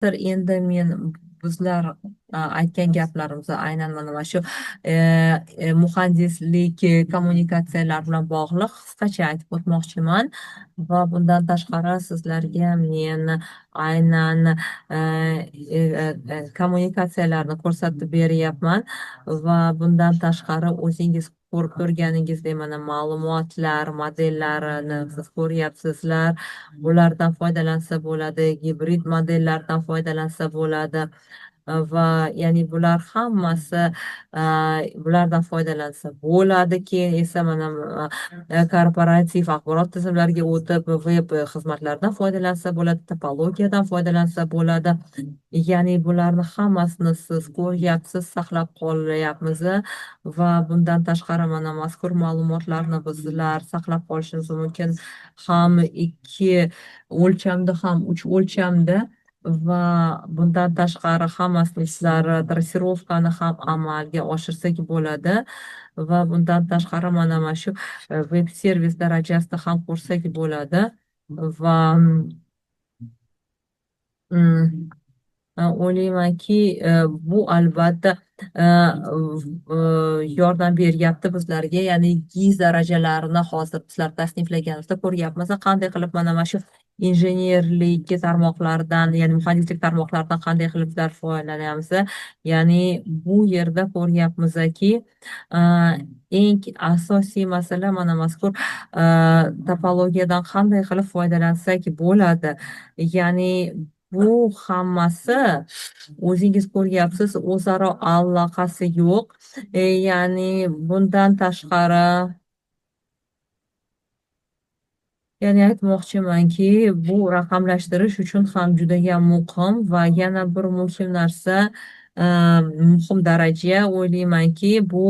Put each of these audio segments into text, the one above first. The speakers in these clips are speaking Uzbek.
Endi men bizlar aytgan gaplarimiz aynan mana shu muhandislik kommunikatsiyalar bilan bog'liq qisqacha aytib o'tmoqchiman va bundan tashqari sizlarga men aynan kommunikatsiyalarni ko'rsatib beryapman va bundan tashqari o'zingiz ko'rib turganingizdek mana ma'lumotlar modellarini siz ko'ryapsizlar. Bulardan foydalansa bo'ladi, gibrid modellardan foydalansa bo'ladi. Va ya'ni bular hammasi bulardan foydalansa bo'ladi. Keyin esa mana korporativ axborot tizimlariga o'tib veb xizmatlaridan foydalansa bo'ladi, topologiyadan foydalansa bo'ladi. Ya'ni bularni hammasini siz ko'ryapsiz, saqlab qolyapmiz va bundan tashqari mana mazkur ma'lumotlarni bizlar saqlab qolishimiz mumkin ham ikki o'lchamda ham uch o'lchamda va bundan tashqari hammasini ishlari trassirovkani ham amalga oshirsak bo'ladi va bundan tashqari mana shu veb servis darajasida ham ko'rsak bo'ladi va mm, o'ylaymanki bu albatta yordam beryapti bizlarga, ya'ni GIS darajalarini hozir bizlar tasniflaganimizda ko'ryapmiz qanday qilib mana shu injenerlik tarmoqlaridan, ya'ni muhandislik tarmoqlaridan qanday qilib bizlar foydalanamiz. Ya'ni bu yerda ko'ryapmizki eng asosiy masala mana mazkur topologiyadan qanday qilib foydalansak bo'ladi. Ya'ni bu hammasi o'zingiz ko'ryapsiz, o'zaro aloqasi yo'q. Ya'ni bundan tashqari, ya'ni aytmoqchimanki, bu raqamlashtirish uchun ham judayam muhim va yana bir muhim narsa, muhim daraja o'ylaymanki, bu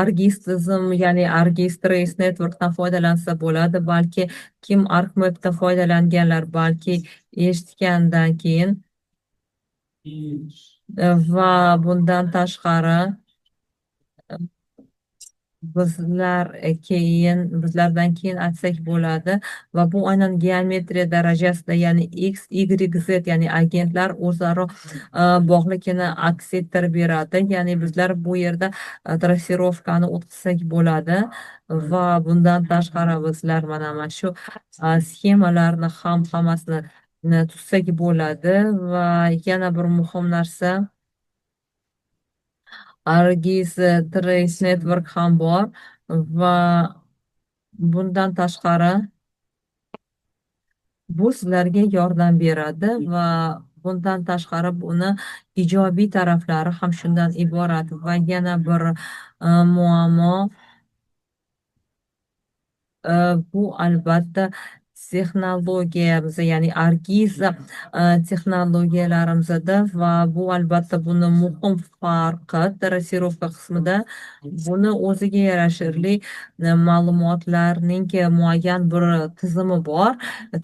Argis tizim, ya'ni Argis Trace Network'dan foydalansa bo'ladi. Balki kim ArcMap'dan foydalanganlar, balki eshitgandan keyin va bundan tashqari bizlardan keyin aytsak bo'ladi va bu aynan geometriya darajasida, ya'ni x, y, z, ya'ni agentlar o'zaro bog'liqligini aks ettirib beradi. Ya'ni bizlar bu yerda trassirovkani o'tkazsak bo'ladi va bundan tashqari bizlar mana shu sxemalarni ham hammasini tuzsak bo'ladi va yana bir muhim narsa, Argis Trace Network ham bor va bundan tashqari bu sizlarga yordam beradi va bundan tashqari buni ijobiy taraflari ham shundan iborat va yana bir muammo bu albatta texnologiyamiz, ya'ni Argiza texnologiyalarimizda va bu albatta buni muhim farqi trassirovka qismida buni o'ziga yarashirli ma'lumotlarning muayyan bir tizimi bor,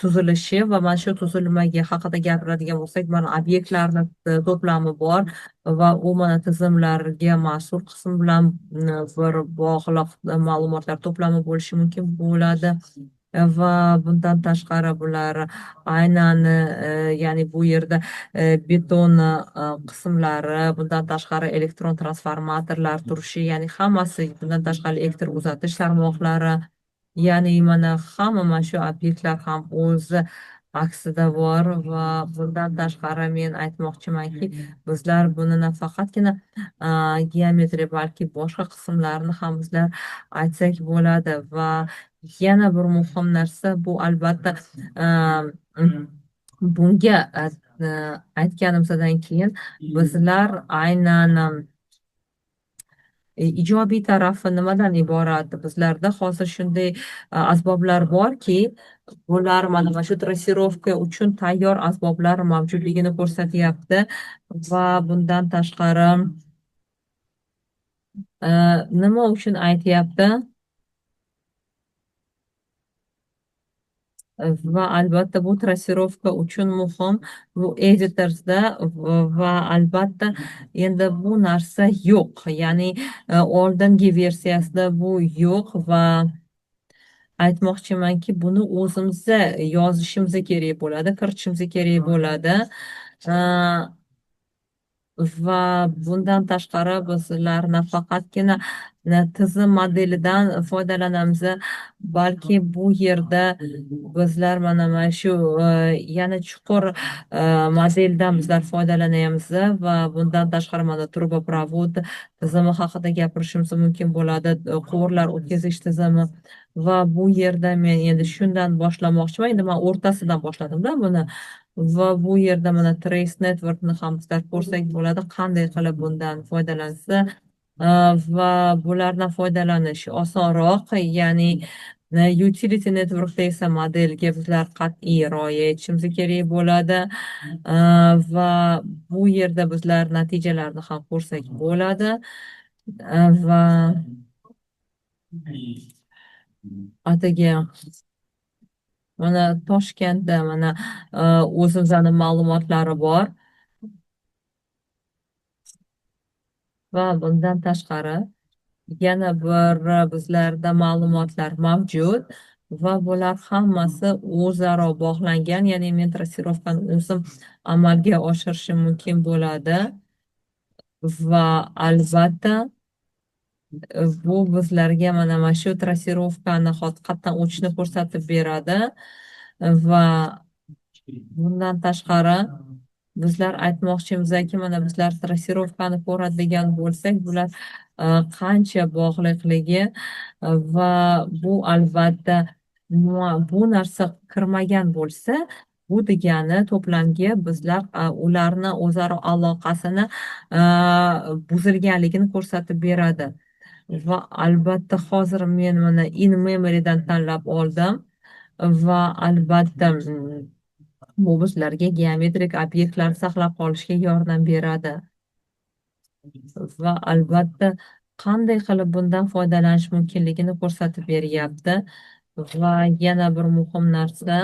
tuzilishi va mana shu tuzilmaga haqida gapiradigan bo'lsak, mana obyektlarni to'plami bor va u mana tizimlarga mas'ul qism bilan bir bog'liq ma'lumotlar to'plami bo'lishi mumkin bo'ladi. Va bundan tashqari bular aynan ya'ni bu yerda beton qismlari, bundan tashqari elektron transformatorlar turishi, ya'ni hammasi, bundan tashqari elektr uzatish tarmoqlari, ya'ni mana hamma mana shu obyektlar ham o'zi aksida bor va bundan tashqari men aytmoqchimanki, bizlar buni nafaqatgina geometriya, balki boshqa qismlarini ham bizlar aytsak bo'ladi va yana bir muhim narsa bu albatta bunga aytganimizdan keyin bizlar aynan ijobiy tarafi nimadan iborat? Bizlarda hozir shunday asboblar borki, bular mana shu trassirovka uchun tayyor asboblar mavjudligini ko'rsatyapti va bundan tashqari nima uchun aytyapti? Va albatta bu trassirovka uchun muhim, bu editorsda va albatta endi bu narsa yo'q, ya'ni oldingi versiyasida bu yo'q va aytmoqchimanki, buni o'zimiz yozishimiz kerak bo'ladi, kiritishimiz kerak bo'ladi. Va bundan tashqari bizlar nafaqatgina tizim modelidan foydalanamiz, balki bu yerda bizlar mana shu yana chuqur modeldan bizlar foydalanamiz va bundan tashqari mana truboprovod tizimi haqida gapirishimiz mumkin bo'ladi, quvurlar o'tkazish tizimi. Va bu yerda men endi shundan boshlamoqchiman. Endi men o'rtasidan boshladim-da buni. Va bu yerda mana Trace Networkni ham bizlar ko'rsak bo'ladi, qanday qilib bundan foydalansa va bulardan foydalanish osonroq. Ya'ni utility networkda esa modelga bizlar qat'iy rioya etishimiz kerak bo'ladi va bu yerda bizlar natijalarni ham ko'rsak bo'ladi va atigi mana Toshkentda mana o'zimizni ma'lumotlari bor va bundan tashqari yana bir bizlarda ma'lumotlar mavjud va bular hammasi o'zaro bog'langan, ya'ni men trassirovkani o'zim amalga oshirishim mumkin bo'ladi va albatta bu bizlarga mana shu trassirovkani haqiqatdan o'tishni ko'rsatib beradi va bundan tashqari bizlar aytmoqchimizki, mana bizlar trassirovkani ko'radigan bo'lsak, bular qancha bog'liqligi va bu albatta bu narsa kirmagan bo'lsa, bu degani to'plamga bizlar ularni o'zaro aloqasini buzilganligini ko'rsatib beradi. Va albatta hozir men mana in memorydan tanlab oldim va albatta bu bizlarga geometrik obyektlar saqlab qolishga yordam beradi va albatta qanday qilib bundan foydalanish mumkinligini ko'rsatib beryapti. Va yana bir muhim narsa,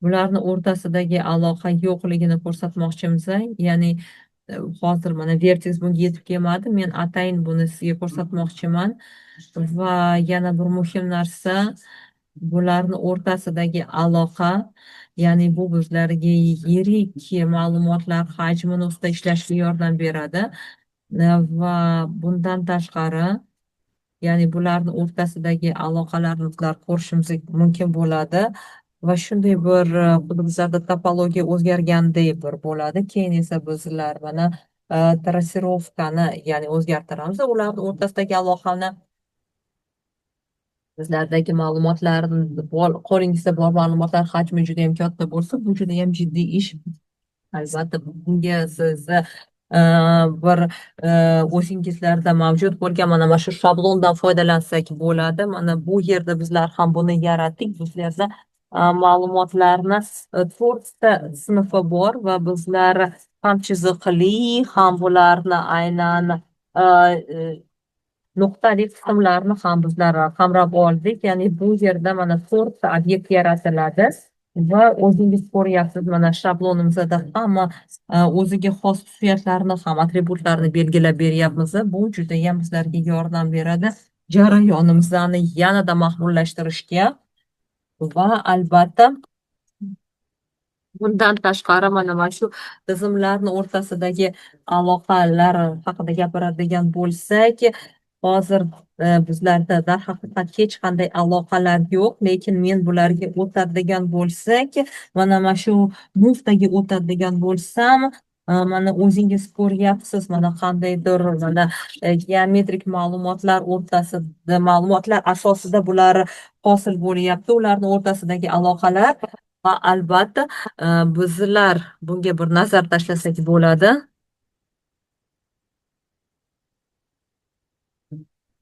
bularni o'rtasidagi aloqa yo'qligini ko'rsatmoqchimiz. Ya'ni hozir mana Vertex bunga yetib kelmadi, men atayin buni sizga ko'rsatmoqchiman. Va yana bir muhim narsa, bularni o'rtasidagi aloqa, ya'ni bu bizlarga yirik ma'lumotlar hajmini ustida ishlashga yordam beradi va bundan tashqari, ya'ni bularni o'rtasidagi aloqalarni bizlar ko'rishimiz mumkin bo'ladi va shunday bir xuddi bizlarda topologiya o'zgarganday bir bo'ladi. Keyin esa bizlar mana trassirovkani ya'ni o'zgartiramiz, ularni o'rtasidagi aloqani bizlardagi ma'lumotlarni qo'lingizda bor ma'lumotlar hajmi juda ham katta bo'lsa, bu juda ham jiddiy ish. Albatta bunga siz bir o'zingizlarda mavjud bo'lgan mana shu shablondan foydalansak bo'ladi. Mana bu yerda bizlar ham buni yaratdik. Bizlarda ma'lumotlarni 4ta sinfi bor va bizlar ham chiziqli, ham bularni aynan nuqtali qismlarni ham bizlar qamrab oldik. Ya'ni bu yerda mana 4ta obyekt yaratiladi va o'zingiz ko'ryapsiz, mana shablonimizda hamma o'ziga xos xususiyatlarni ham atributlarni belgilab beryapmiz. Bu juda ham bizlarga yordam beradi jarayonimizni yanada maqbullashtirishga va albatta bundan tashqari mana shu tizimlarni o'rtasidagi aloqalar haqida gapiradigan bo'lsak, hozir bizlarda darhaqiqat hech qanday aloqalar yo'q, lekin men bularga o'tadigan bo'lsak, mana shu muftaga o'tadigan bo'lsam, mana o'zingiz ko'ryapsiz, mana qandaydir mana geometrik ma'lumotlar o'rtasida, ma'lumotlar asosida bular hosil bo'lyapti, ularni o'rtasidagi aloqalar va albatta bizlar bunga bir nazar tashlasak bo'ladi.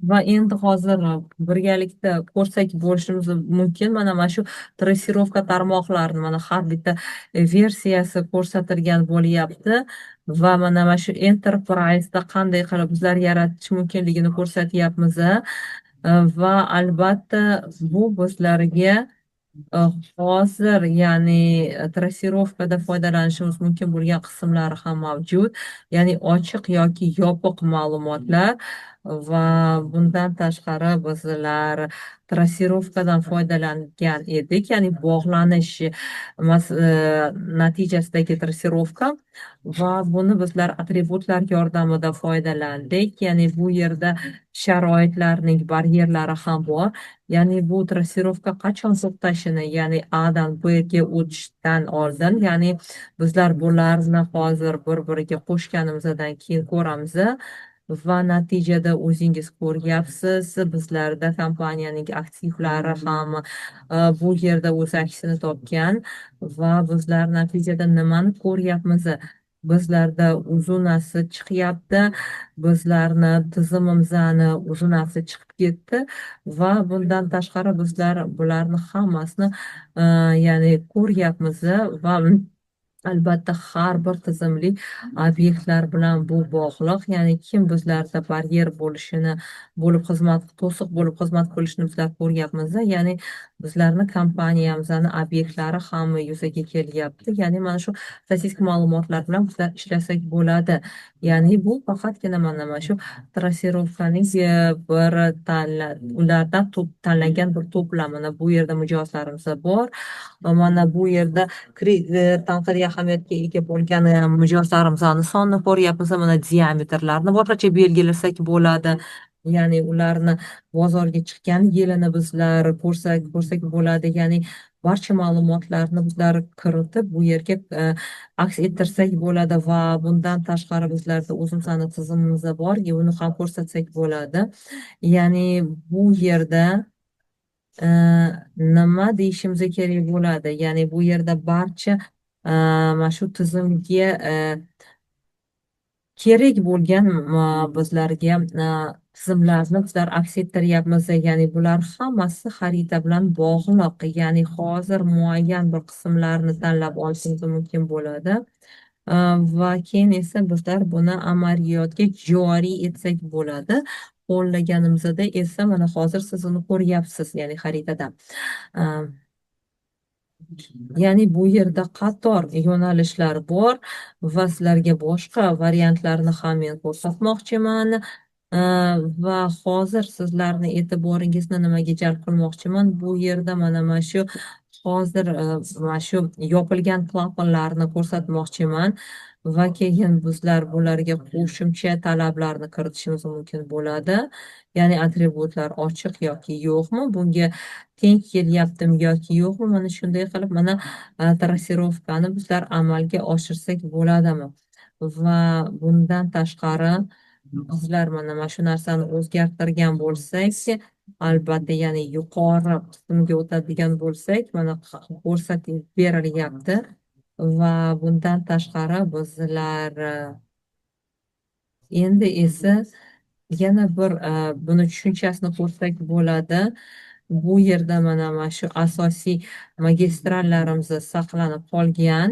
Va endi hozir birgalikda ko'rsak bo'lishimiz mumkin. Mana shu trassirovka tarmoqlarini mana har bitta versiyasi ko'rsatilgan bo'lyapti va mana shu Enterprise'da qanday qilib bizlar yaratish mumkinligini ko'rsatyapmiz va albatta bu bizlarga hozir ya'ni trassirovkada foydalanishimiz mumkin bo'lgan qismlari ham mavjud. Ya'ni ochiq yoki yopiq ma'lumotlar va bundan tashqari bizlar trassirovkadan foydalangan edik, ya'ni bog'lanish natijasidagi trassirovka va buni bizlar atributlar yordamida foydalandik, ya'ni bu yerda sharoitlarning baryerlari ham bor. Ya'ni bu trassirovka qachon to'xtashini, ya'ni Adan B ga o'tishdan oldin, ya'ni bizlar bularni hozir bir-biriga qo'shganimizdan keyin ko'ramiz. Va natijada o'zingiz ko'ryapsiz, bizlarda kompaniyaning aktivlari ham bu yerda o'z aksini topgan va bizlar natijada nimani ko'ryapmiz? Bizlarda uzunasi chiqyapti, bizlarni tizimimizni uzunasi chiqib ketdi va bundan tashqari bizlar bularni hammasini ya'ni ko'ryapmiz va albatta har bir tizimli obyektlar bilan bu bog'liq, ya'ni kim bizlarda baryer bo'lib xizmat to'siq bo'lib xizmat qilishini bizlar ko'ryapmiz, ya'ni bizlarni kompaniyamizni obyektlari ham yuzaga kelyapti, ya'ni mana shu statistik ma'lumotlar bilan bizlar ishlasak bo'ladi. Ya'ni bu faqatgina mana shu trassirovkaning bir ulardan tanlangan bir to'plamini, bu yerda mijozlarimiz bor, mana bu yerda tanqidiy ahamiyatga ega bo'lgan mijozlarimizni sonini ko'ryapmiz, mana diametrlarni boshqacha belgilasak bo'ladi. Ya'ni ularni bozorga chiqqan yilini bizlar ko'rsak bo'ladi. Ya'ni barcha ma'lumotlarni bizlar kiritib bu yerga aks ettirsak bo'ladi va bundan tashqari bizlarda o'zimizni tizimimiz bor, uni ham ko'rsatsak bo'ladi. Ya'ni bu yerda nima deyishimiz kerak bo'ladi? Ya'ni bu yerda barcha mana shu tizimga kerak bo'lgan bizlarga tizimlarni bizlar aks ettiryapmiz. Ya'ni bular hammasi xarita bilan bog'liq. Ya'ni hozir muayyan bir qismlarni tanlab olishingiz mumkin bo'ladi. Va keyin esa bizlar buni amaliyotga joriy etsak bo'ladi. Qo'llaganimizda esa mana hozir siz uni ko'ryapsiz, ya'ni xaritada. Ya'ni bu yerda qator yo'nalishlar bor va sizlarga boshqa variantlarni ham men ko'rsatmoqchiman. Va hozir sizlarni e'tiboringizni nimaga jalb qilmoqchiman? Bu yerda mana shu hozir mana shu yopilgan klapanlarni ko'rsatmoqchiman va keyin bizlar bularga qo'shimcha talablarni kiritishimiz mumkin bo'ladi. Ya'ni atributlar ochiq yoki yo'qmi, bunga teng kelyaptimi yoki yo'qmi, mana shunday qilib mana trassirovkani bizlar amalga oshirsak bo'ladimi? Va bundan tashqari bizlar mana shu narsani o'zgartirgan bo'lsak, albatta, ya'ni yuqori qismga o'tadigan bo'lsak, mana ko'rsatib berilyapti va bundan tashqari bizlar endi esa yana bir buni tushunchasini ko'rsak bo'ladi. Bu yerda mana shu asosiy magistrallarimiz saqlanib qolgan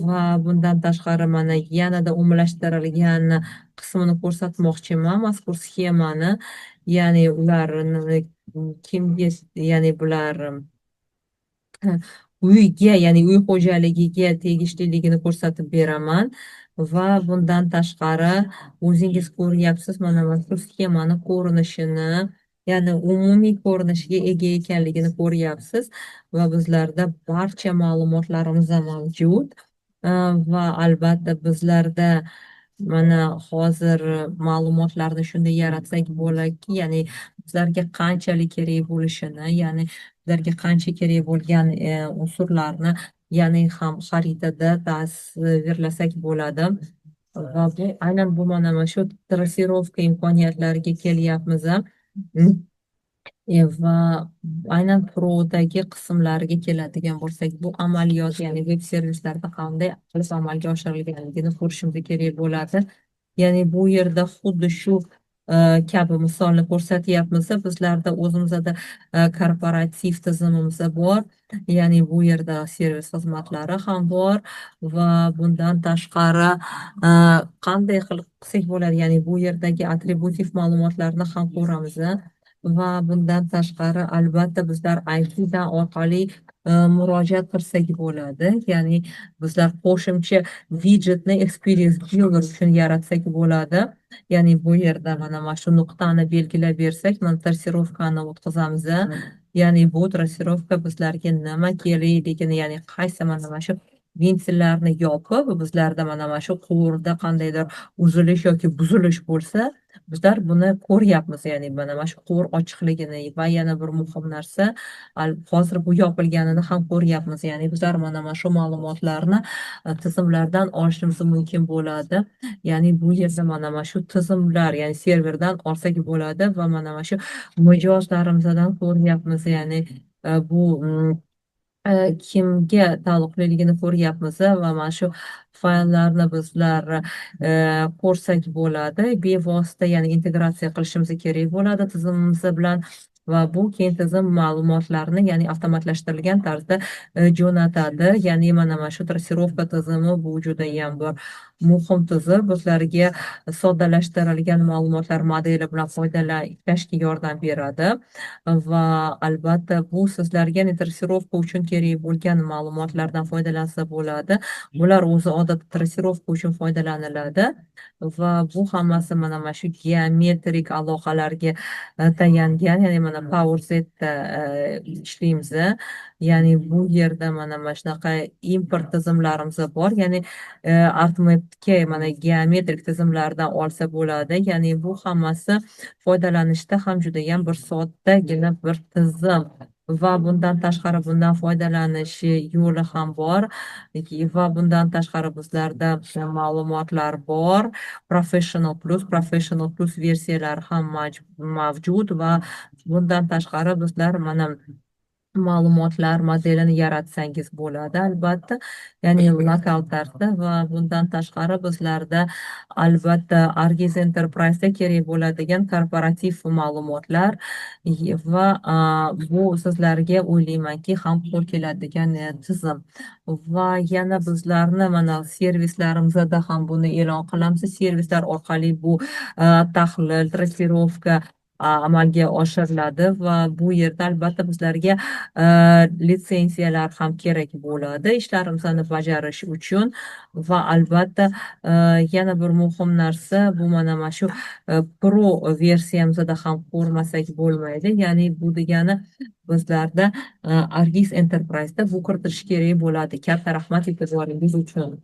va bundan tashqari mana yanada umumlashtirilgan qismini ko'rsatmoqchiman mazkur sxemani. Ya'ni ularni kimga, ya'ni bular uyga, ya'ni uy xo'jaligiga tegishliligini ko'rsatib beraman va bundan tashqari o'zingiz ko'ryapsiz mana mazkur sxemani ko'rinishini, ya'ni umumiy ko'rinishiga ega ekanligini ko'ryapsiz va bizlarda barcha ma'lumotlarimiz mavjud va albatta bizlarda mana hozir ma'lumotlarni shunday yaratsak bo'ladiki, ya'ni bizlarga qanchalik kerak bo'lishini, ya'ni bizlarga qancha kerak bo'lgan unsurlarni, ya'ni ham xaritada tasvirlasak bo'ladi. Va bu aynan bu mana shu trassirovka imkoniyatlariga kelyapmiz. Va aynan Pro'dagi qismlariga keladigan bo'lsak, bu amaliyot, ya'ni veb servislarda qanday qilib amalga oshirilganligini ko'rishimiz kerak bo'ladi. Ya'ni bu yerda xuddi shu kabi misolni ko'rsatyapmiz. Bizlarda o'zimizda korporativ tizimimiz bor. Ya'ni bu yerda servis xizmatlari ham bor va bundan tashqari qanday qilib qilsak bo'ladi? Ya'ni bu yerdagi atributiv ma'lumotlarni ham ko'ramiz. va bundan tashqari albatta bizlar ITdan orqali murojaat qilsak bo'ladi. Ya'ni bizlar qo'shimcha widgetni Experience Builder uchun yaratsak bo'ladi. Ya'ni bu yerda mana shu nuqtani belgilab bersak, mana trassirovkani o'tkazamiz. Ya'ni bu trassirovka bizlarga nima kerakligini, ya'ni qaysi mana shu ventillarni yopib, bizlarda mana shu quvurda qandaydir uzilish yoki buzilish bo'lsa, bizlar buni ko'ryapmiz. Ya'ni mana shu quvur ochiqligini va yana bir muhim narsa, hozir bu yopilganini ham ko'ryapmiz. Ya'ni bizlar mana shu ma'lumotlarni tizimlardan olishimiz mumkin bo'ladi. Ya'ni bu yerda mana shu tizimlar, ya'ni serverdan olsak bo'ladi va mana shu mijozlarimizdan ko'ryapmiz. Ya'ni bu kimga taalluqliligini ko'ryapmiz va mana shu fayllarni bizlar ko'rsak bo'ladi. Bevosita, ya'ni integratsiya qilishimiz kerak bo'ladi tizimimiz bilan va bu keyin tizim ma'lumotlarni, ya'ni avtomatlashtirilgan tarzda jo'natadi. Ya'ni mana shu trassirovka tizimi bu judayam bir muhim tizim. Bizlarga soddalashtirilgan ma'lumotlar modeli bilan ishlashga yordam beradi va albatta bu sizlarga trassirovka uchun kerak bo'lgan ma'lumotlardan foydalansa bo'ladi. Bular o'zi odatda trassirovka uchun foydalaniladi va bu hammasi mana shu geometrik aloqalarga tayangan. Ya'ni mana PowerZda ishlaymiz. Ya'ni bu yerda mana shunaqa import tizimlarimiz bor. Ya'ni arithmetika, mana geometrik tizimlardan olsa bo'ladi. Ya'ni bu hammasi foydalanishda ham judayam bir soddagina bir tizim va bundan tashqari bundan foydalanish yo'li ham bor va bundan tashqari bizlarda ma'lumotlar bor. Professional plus versiyalari ham mavjud va bundan tashqari bizlar mana ma'lumotlar modelini yaratsangiz bo'ladi albatta, ya'ni lokal tarzda va bundan tashqari bizlarda albatta Argis Enterprise'da kerak bo'ladigan korporativ ma'lumotlar va bu sizlarga o'ylaymanki ham qo'l keladigan tizim va yana bizlarni mana servislarimizda ham buni e'lon qilamiz. Servislar orqali bu tahlil, trassirovka amalga oshiriladi va bu yerda albatta bizlarga litsenziyalar ham kerak bo'ladi ishlarimizni bajarish uchun va albatta yana bir muhim narsa, bu mana shu pro versiyamizda ham ko'rmasak bo'lmaydi. Ya'ni bu degani bizlarda Argis Enterprise'da bu kiritilishi kerak bo'ladi. Katta rahmat e'tiboringiz uchun.